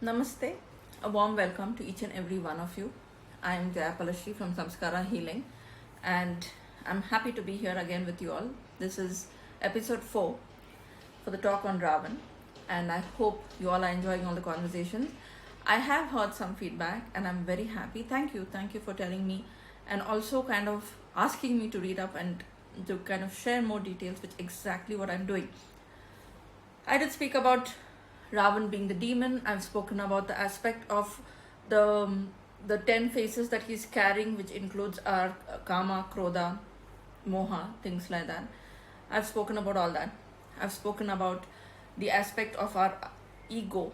Namaste, a warm welcome to each and every one of you. I am Jayapalashri from Samskara Healing, and I'm happy to be here again with you all. This is episode 4 for the talk on Ravan, and I hope you all are enjoying all the conversations. I have heard some feedback, and I'm very happy. Thank you for telling me, and also kind of asking me to read up and to kind of share more details, which exactly what I'm doing. I did speak about Ravan being the demon. I've spoken about the aspect of the 10 faces that he's carrying, which includes our kama, krodha, moha, things like that. I've spoken about all that. I've spoken about the aspect of our ego,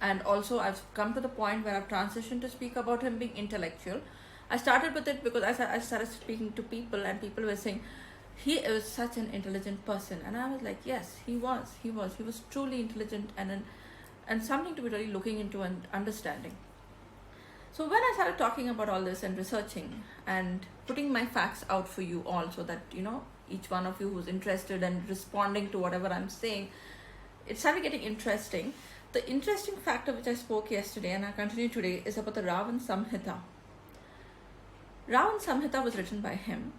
and also I've come to the point where I've transitioned to speak about him being intellectual. I started with it because I started speaking to people, and people were saying, he is such an intelligent person, and I was like, yes, he was truly intelligent, and something to be really looking into and understanding. So when I started talking about all this and researching and putting my facts out for you all, so that each one of you who's interested and responding to whatever I'm saying, it started getting interesting. The interesting factor which I spoke yesterday and I continue today is about the Ravan Samhita. Ravan Samhita was written by him.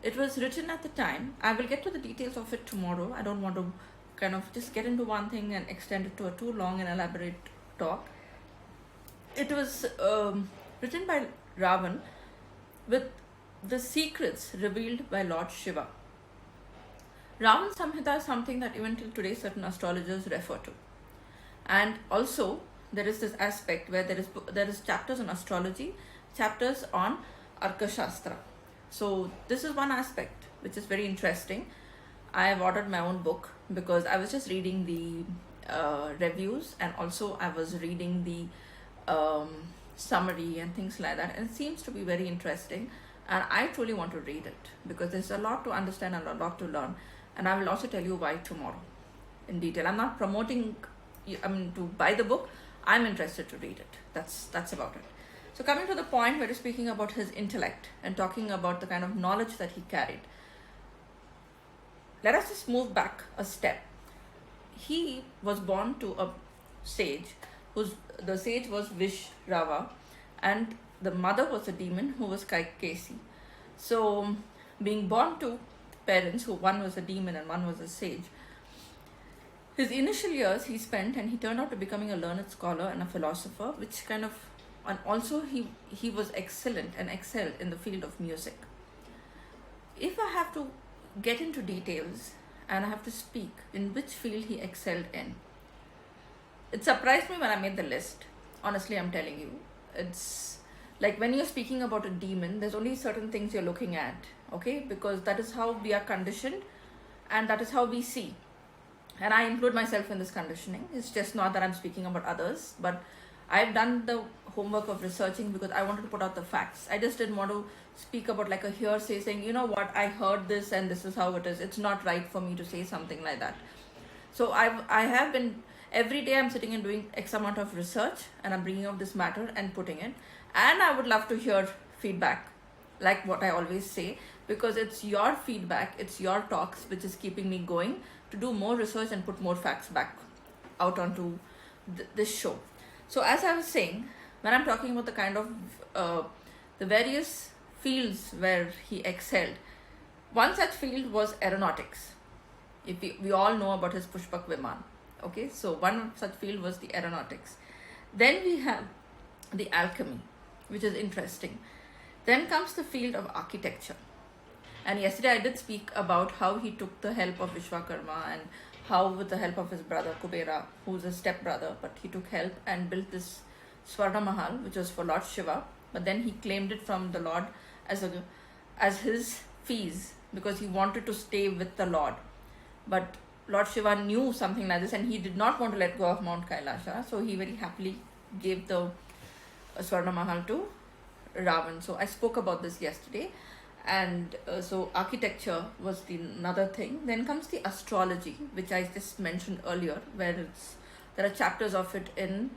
It was written at the time. I will get to the details of it tomorrow. I don't want to kind of just get into one thing and extend it to a too long and elaborate talk. It was written by Ravan with the secrets revealed by Lord Shiva. Ravan Samhita is something that even till today certain astrologers refer to. And also there is this aspect where there is chapters on astrology, chapters on Arkashastra. So this is one aspect which is very interesting. I have ordered my own book because I was just reading the reviews, and also I was reading the summary and things like that, and it seems to be very interesting, and I truly want to read it because there's a lot to understand and a lot to learn, and I will also tell you why tomorrow in detail. I'm not promoting to buy the book. I'm interested to read it. That's about it. So coming to the point where we're speaking about his intellect and talking about the kind of knowledge that he carried, let us just move back a step. He was born to a sage, the sage was Vishrava, and the mother was a demon who was Kaikesi. So being born to parents who one was a demon and one was a sage, his initial years he spent, and he turned out to becoming a learned scholar and a philosopher, which kind of, and also he was excellent and excelled in the field of music. If I have to get into details and I have to speak in which field he excelled in, it surprised me when I made the list. Honestly, I'm telling you, it's like when you're speaking about a demon, there's only certain things you're looking at, okay? Because that is how we are conditioned and that is how we see. And I include myself in this conditioning. It's just not that I'm speaking about others, but I've done the homework of researching because I wanted to put out the facts. I just didn't want to speak about like a hearsay saying, you know what, I heard this and this is how it is. It's not right for me to say something like that. So I have been, every day I'm sitting and doing X amount of research, and I'm bringing up this matter and putting it. And I would love to hear feedback, like what I always say, because it's your feedback, it's your talks which is keeping me going to do more research and put more facts back out onto this show. So as I was saying, when I'm talking about the kind of the various fields where he excelled, one such field was aeronautics. If we all know about his Pushpak Viman. Okay, so one such field was the aeronautics. Then we have the alchemy, which is interesting. Then comes the field of architecture. And yesterday I did speak about how he took the help of Vishwakarma, and how with the help of his brother Kubera, who's a stepbrother, but he took help and built this Swarna Mahal, which was for Lord Shiva, but then he claimed it from the Lord as his fees because he wanted to stay with the Lord. But Lord Shiva knew something like this, and he did not want to let go of Mount Kailasha, so he very happily gave the Swarna Mahal to Ravan. So I spoke about this yesterday. And so architecture was another thing. Then comes the astrology, which I just mentioned earlier, where there are chapters of it in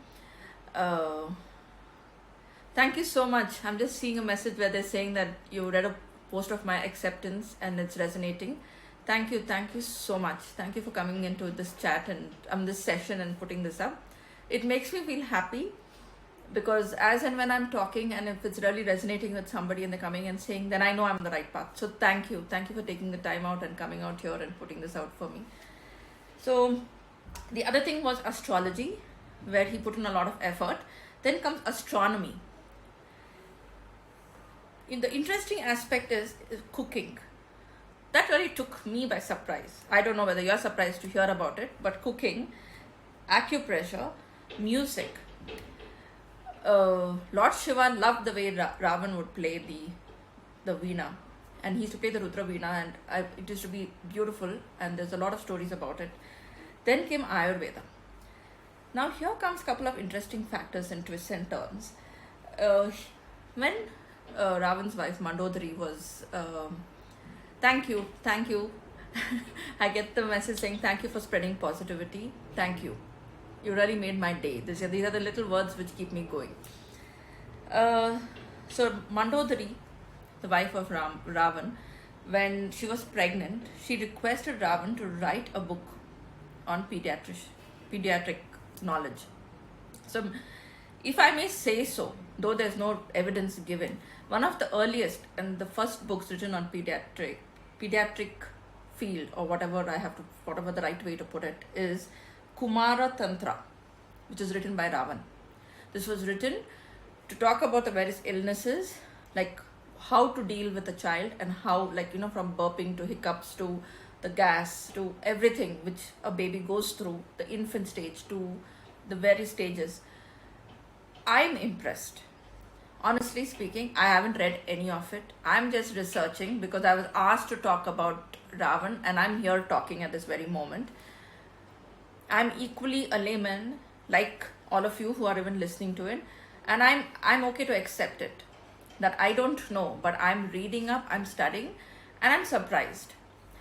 thank you so much. I'm just seeing a message where they're saying that you read a post of my acceptance and it's resonating. Thank you so much. Thank you for coming into this chat and this session and putting this up. it makes me feel happy, because as and when I'm talking, and if it's really resonating with somebody and they're coming and saying, then I know I'm on the right path. So thank you for taking the time out and coming out here and putting this out for me. So the other thing was astrology, where he put in a lot of effort. Then comes astronomy. The interesting aspect is cooking. That really took me by surprise. I don't know whether you're surprised to hear about it, but cooking, acupressure, music. Lord Shiva loved the way Ravan would play the veena, and he used to play the Rudra veena, and it used to be beautiful, and there's a lot of stories about it. Then came Ayurveda. Now here comes a couple of interesting factors and twists and turns. When Ravan's wife Mandodari was, thank you, I get the message saying thank you for spreading positivity, thank you. You really made my day. These are the little words which keep me going. So Mandodari, the wife of Ravan, when she was pregnant, she requested Ravan to write a book on pediatric knowledge. So if I may say so, though there's no evidence given, one of the earliest and the first books written on pediatric field, or whatever the right way to put it, is Kumara Tantra, which is written by Ravan. This was written to talk about the various illnesses, like how to deal with a child, and how, from burping to hiccups to the gas to everything which a baby goes through, the infant stage to the various stages. I'm impressed. Honestly speaking, I haven't read any of it. I'm just researching because I was asked to talk about Ravan, and I'm here talking at this very moment. I'm equally a layman, like all of you who are even listening to it, and I'm okay to accept it, that I don't know, but I'm reading up, I'm studying, and I'm surprised.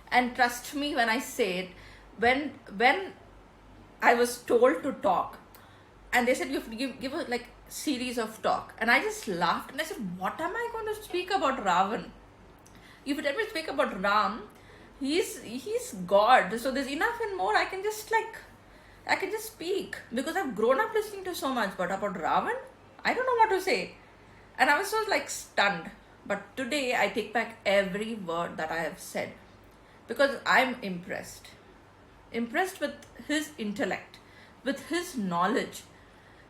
And trust me when I say it, when I was told to talk, and they said you have to give a series of talk, and I just laughed and I said, what am I going to speak about Ravan? If you tell me to speak about Ram, he's God, so there's enough and more. I can just speak, because I've grown up listening to so much, but about Ravan, I don't know what to say. And I was so stunned. But today I take back every word that I have said, because I'm impressed with his intellect, with his knowledge.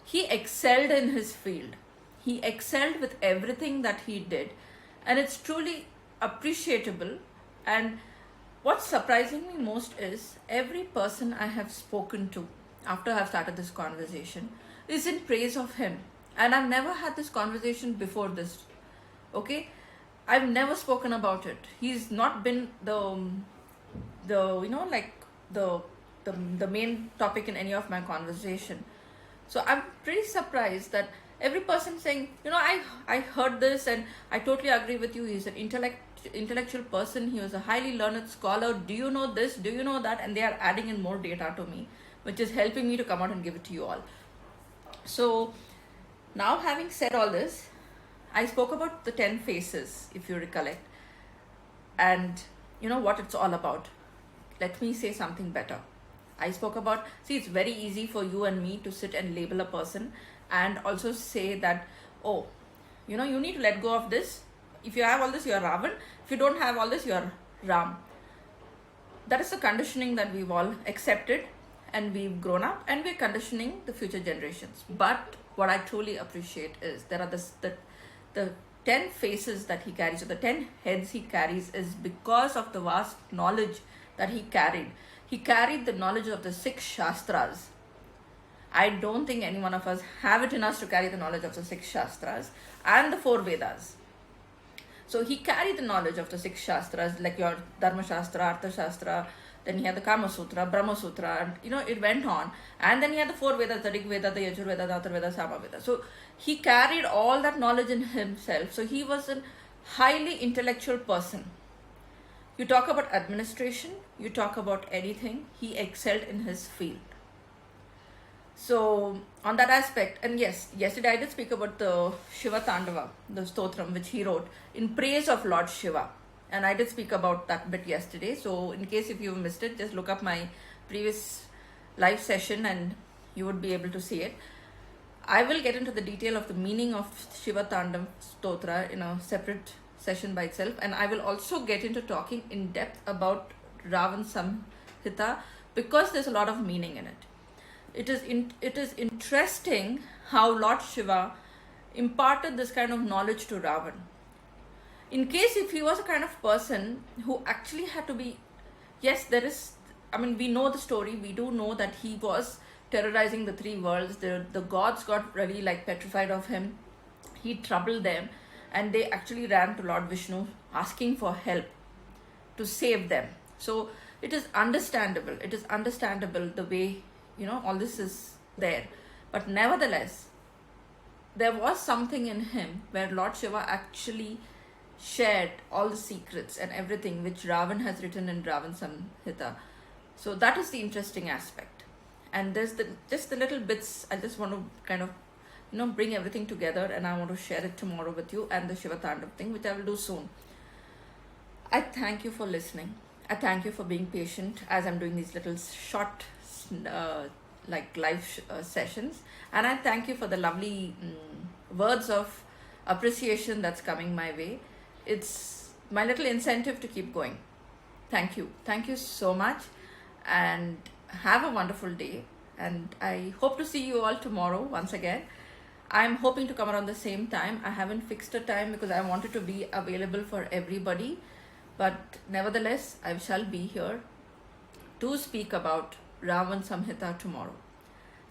He excelled in his field. He excelled with everything that he did, and it's truly appreciable. And what's surprising me most is every person I have spoken to after I've started this conversation is in praise of him. And I've never had this conversation before this. Okay? I've never spoken about it. He's not been the main topic in any of my conversation. So I'm pretty surprised that every person saying, I heard this and I totally agree with you. He's an intellectual person. He was a highly learned scholar. Do you know this? Do you know that? And they are adding in more data to me, which is helping me to come out and give it to you all. So now, having said all this, I spoke about the 10 faces, if you recollect, and what it's all about. Let me say something better. I spoke about, it's very easy for you and me to sit and label a person and also say that, you need to let go of this. If you have all this, you're Ravan. If you don't have all this, you're Ram. That is the conditioning that we've all accepted, and we've grown up, and we're conditioning the future generations. But what I truly appreciate is there are the 10 faces that he carries, or the 10 heads he carries, is because of the vast knowledge that he carried. He carried the knowledge of the 6 Shastras. I don't think any one of us have it in us to carry the knowledge of the 6 Shastras and the 4 Vedas. So he carried the knowledge of the 6 Shastras, like your Dharma Shastra, Artha Shastra, then he had the Kama Sutra, Brahma Sutra, and it went on. And then he had the 4 Vedas, the Rig Veda, the Yajur Veda, the Atharva Veda, Sama Veda. So he carried all that knowledge in himself. So he was a highly intellectual person. You talk about administration, you talk about anything, he excelled in his field. So on that aspect, and yes, yesterday I did speak about the Shiva Tandava, the Stotram which he wrote in praise of Lord Shiva. And I did speak about that bit yesterday. So in case if you missed it, just look up my previous live session and you would be able to see it. I will get into the detail of the meaning of Shiva Tandav Stotra in a separate session by itself, and I will also get into talking in depth about Ravan Samhita, because there's a lot of meaning in it. It is interesting how Lord Shiva imparted this kind of knowledge to Ravan. In case if he was a kind of person who actually had to be, yes, there is, I mean, we know the story, we do know that he was terrorizing the three worlds. The gods got really like petrified of him. He troubled them, and they actually ran to Lord Vishnu asking for help to save them. So it is understandable. It is understandable the way, all this is there. But nevertheless, there was something in him where Lord Shiva actually shared all the secrets and everything which Ravan has written in Ravan Samhita. So that is the interesting aspect. And there's just the little bits. I just want to kind of bring everything together, and I want to share it tomorrow with you, and the Shiva Tandav thing, which I will do soon. I thank you for listening. I thank you for being patient as I'm doing these little short live sessions, and I thank you for the lovely words of appreciation that's coming my way. It's my little incentive to keep going. Thank you so much, and have a wonderful day, and I hope to see you all tomorrow once again. I'm hoping to come around the same time. I haven't fixed a time because I wanted to be available for everybody, but nevertheless I shall be here to speak about Ravan Samhita tomorrow.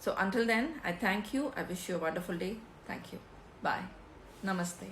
So until then, I thank you. I wish you a wonderful day. Thank you. Bye. Namaste.